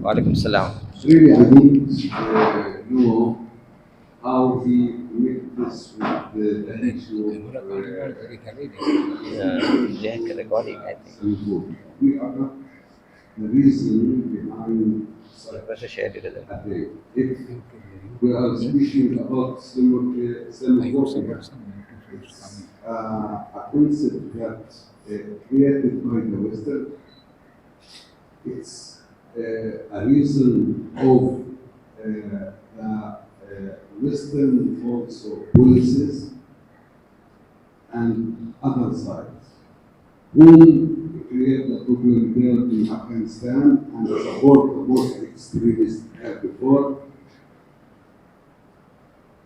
Walaikum salam. Really, I don't know how he made this with the issue of Jack recording, I think. we are not the reason behind Pressure shared it. attack. If we are speaking about Islamophobia, it's a concept that created by the Western. It's a reason of the Western also policies and other sides, whom create the problem there in Afghanistan and support the most extremists before.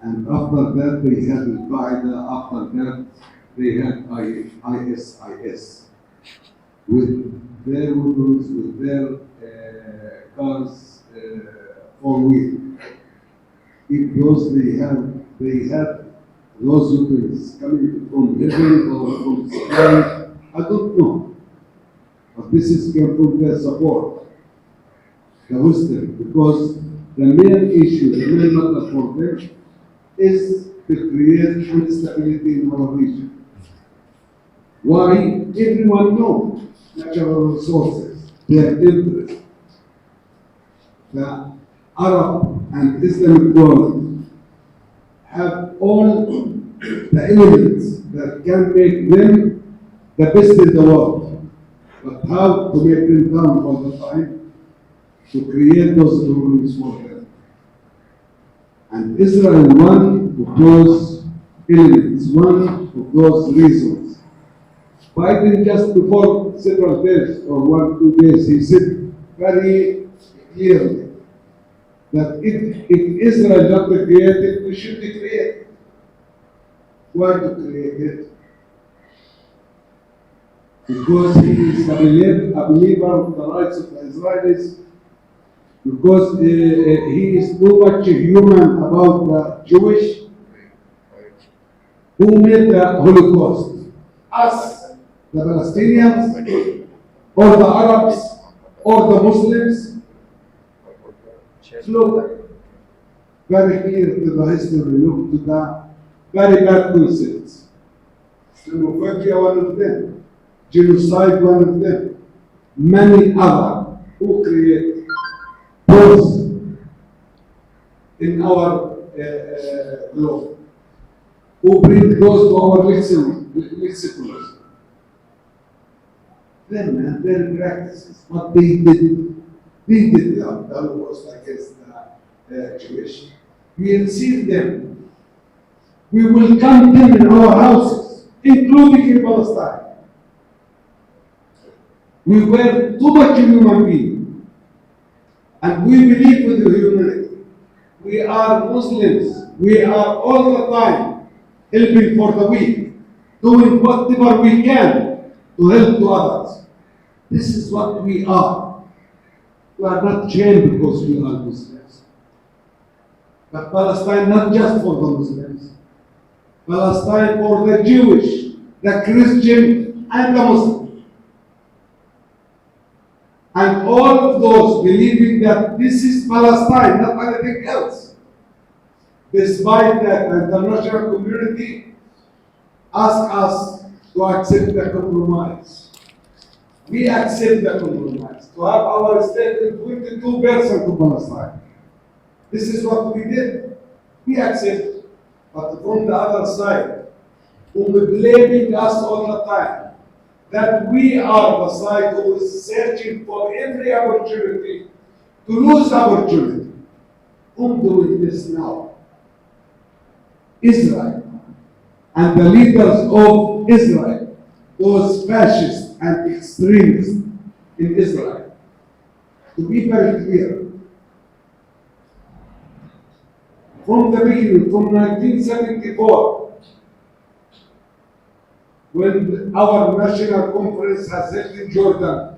And after that, they had Al-Qaeda. After that, they had ISIS with their weapons, with their cars, four-wheel. If those they had those weapons coming from heaven or from the sky, I don't know. But this is came from their support, the Western, because the main issue, the main matter for them is to create instability in our region. Why? Everyone knows natural resources, their interest. The Arab and Islamic world have all the elements that can make them the best in the world. But how to make them down all the time to create those problems for them. And Israel one of those elements, one of those reasons. Biden just before several days or 1-2 days, he said very clearly that if Israel not to create it, we should create it. Why to create it? Because he is a believer of the rights of the Israelis, because he is too much human about the Jewish who made the Holocaust. Us, the Palestinians, or the Arabs, or the Muslims, look very clear to the history, look to the very bad concepts. Islamophobia, one of them. Genocide, one of them. Many other who create those in our law, who bring those to our lexicons. Them and their practices, what they did the Holocaust against the Jewish. We receive them. We will count them in our houses, including in Palestine. We were too much human beings, and we believe with humanity. We are Muslims. We are all the time helping for the weak, doing whatever we can to help to others. This is what we are. We are not chained because we are Muslims. But Palestine not just for the Muslims. Palestine for the Jewish, the Christian, and the Muslim. And all of those believing that this is Palestine, not anything else. Despite that, the international community asked us to accept the compromise. We accept the compromise to have our state in 22% to Palestine. This is what we did. We accept. But from the other side, who are blaming us all the time, that we are the side who is searching for every opportunity to lose opportunity. Whom doing this now? Israel. And the leaders of Israel, those fascists and extremists in Israel. To be very clear, from the beginning, from 1974, when our national conference has held in Jordan,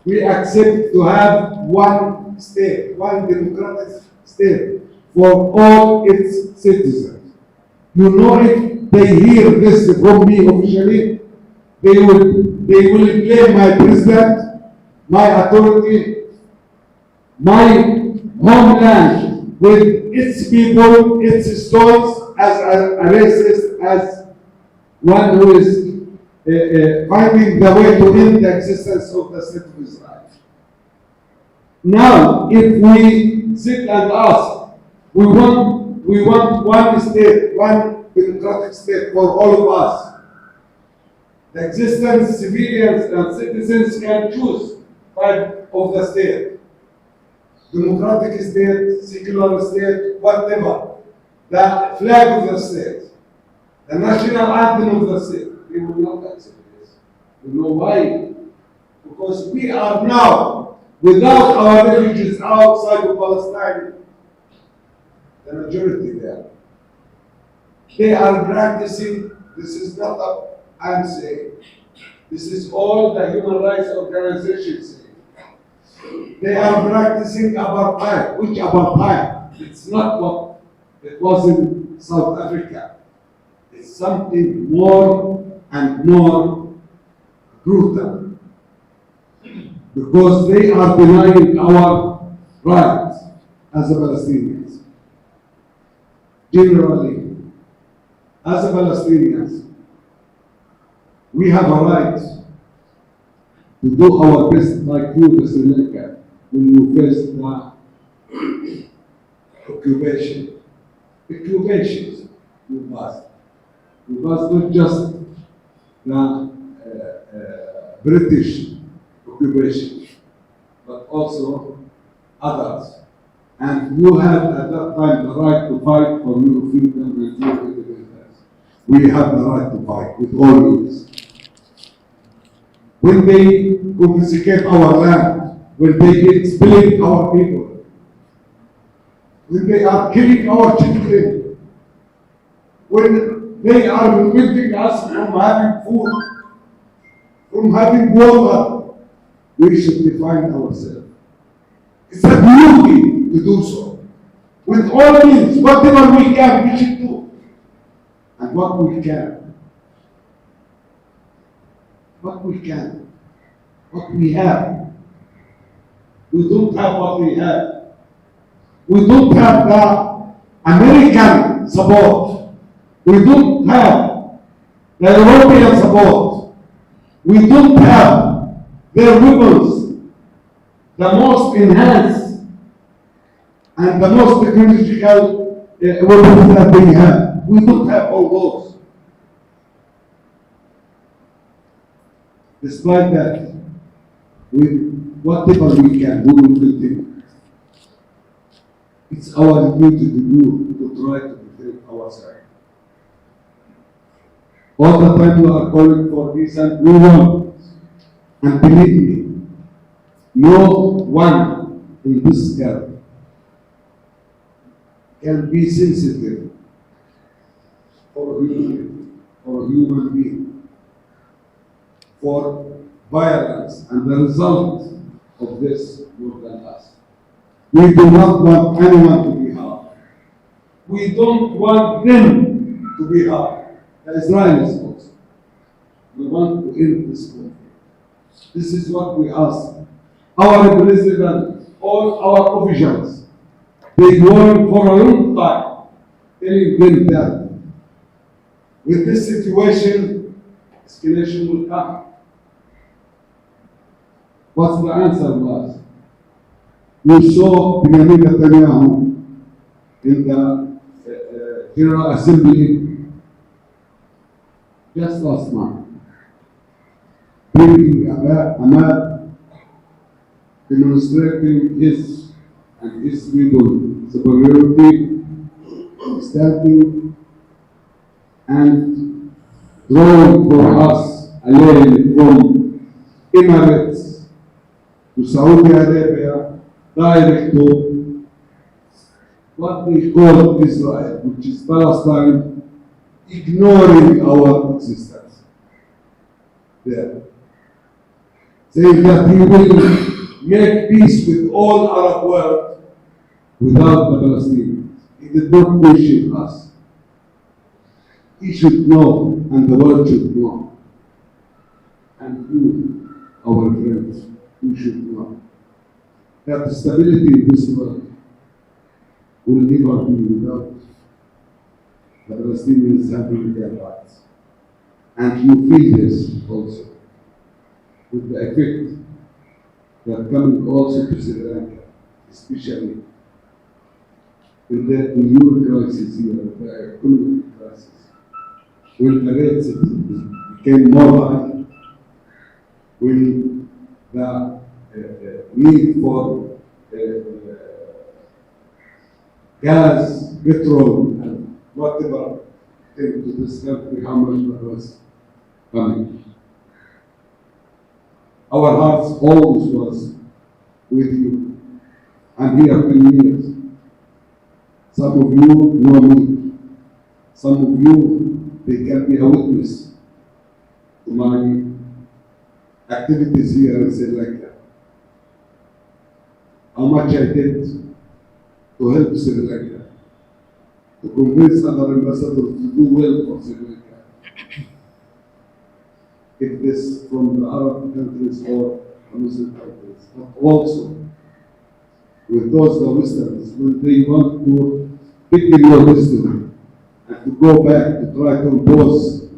we accept to have one state, one democratic state for all its citizens. You know, if they hear this from me officially, they will blame my president, my authority, my homeland with its people, its stones, as a racist, as one who is finding the way to end the existence of the state of Israel. Now, if we sit and ask, we want one state, one democratic state for all of us. The existence, civilians and citizens can choose type of the state. Democratic state, secular state, whatever. The flag of the state, the national anthem of the state. We will not accept this. You know why? Because we are now, without our refugees outside of Palestine, the majority there. They are practicing, this is not a I'm saying, this is all the human rights organizations say. They are practicing apartheid. Which apartheid? It's not what it was in South Africa. It's something more and more brutal. Because they are denying our rights as a Palestinians. Generally, as a Palestinians, we have a right to do our best like you, Mr. Lanka, when you faced the occupation. Occupations you passed. You passed not just the British occupation, but also others. And you had at that time the right to fight for your freedom and your independence. We have the right to fight with all means. When they confiscate our land, when they expel our people, when they are killing our children, when they are preventing us from having food, from having water, we should define ourselves. It's a duty to do so. With all means, whatever we can, we should do. And what we can. What we can. What we have. We don't have what we have. We don't have the American support. We don't have the European support. We don't have their weapons, the most enhanced and the most technological weapons that they have. We don't have all those. Despite that, with whatever we can, we will continue. It's our duty to do, to try to defend ourselves. All the time we are calling for peace and we want. And believe me, no one in this earth can be sensitive for human being, for violence and the result of this more than us. We do not want anyone to be harmed. We don't want them to be harmed. The Israelis also. We want to end this conflict. This is what we ask. Our president, all our officials, they warned for a long time, telling them that with this situation, escalation will come. What's the answer was? We saw Benjamin Netanyahu in the General Assembly just last month, bringing a map demonstrating his and his people superiority, standing and drawing for us a lane from Emirates to Saudi Arabia, direct to what they call Israel, which is Palestine, ignoring our existence there. Saying that he will make peace with all Arab world without the Palestinians. He did not mention us. He should know, and the world should know. And you, our friends, you should know that stability in this world will never be without the Palestinians having their rights. And you feel this also with the effect that coming also to Sri Lanka, especially in your crisis here, the economic crisis, when the rates became more high, when the need for gas, petrol, and whatever came to this country, how much that was coming. Our hearts always was with you. I'm here 10 years. Some of you know me. Some of you, they can be a witness to my activities here in Sri Lanka. How much I did to help Sri Lanka, to convince other ambassadors to do well for Sri Lanka. If this from the Arab countries or Muslim countries, but also with those the Westerners, when they want to pick in your wisdom and to go back to try to impose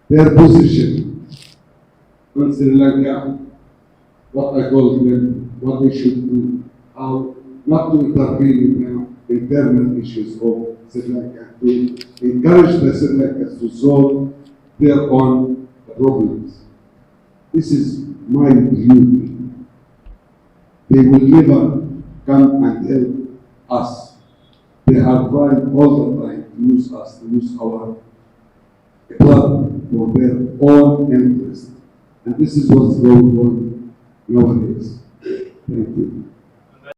their position on Sri Lanka, what I told them, what they should do, how not to intervene in the internal issues of Sri Lanka, to encourage the Sri Lankans to solve their own problems. This is my duty. They will never come and help us. They are trying all the time to use us, to use our blood for their own interest. And this is what's going on nowadays. Thank you.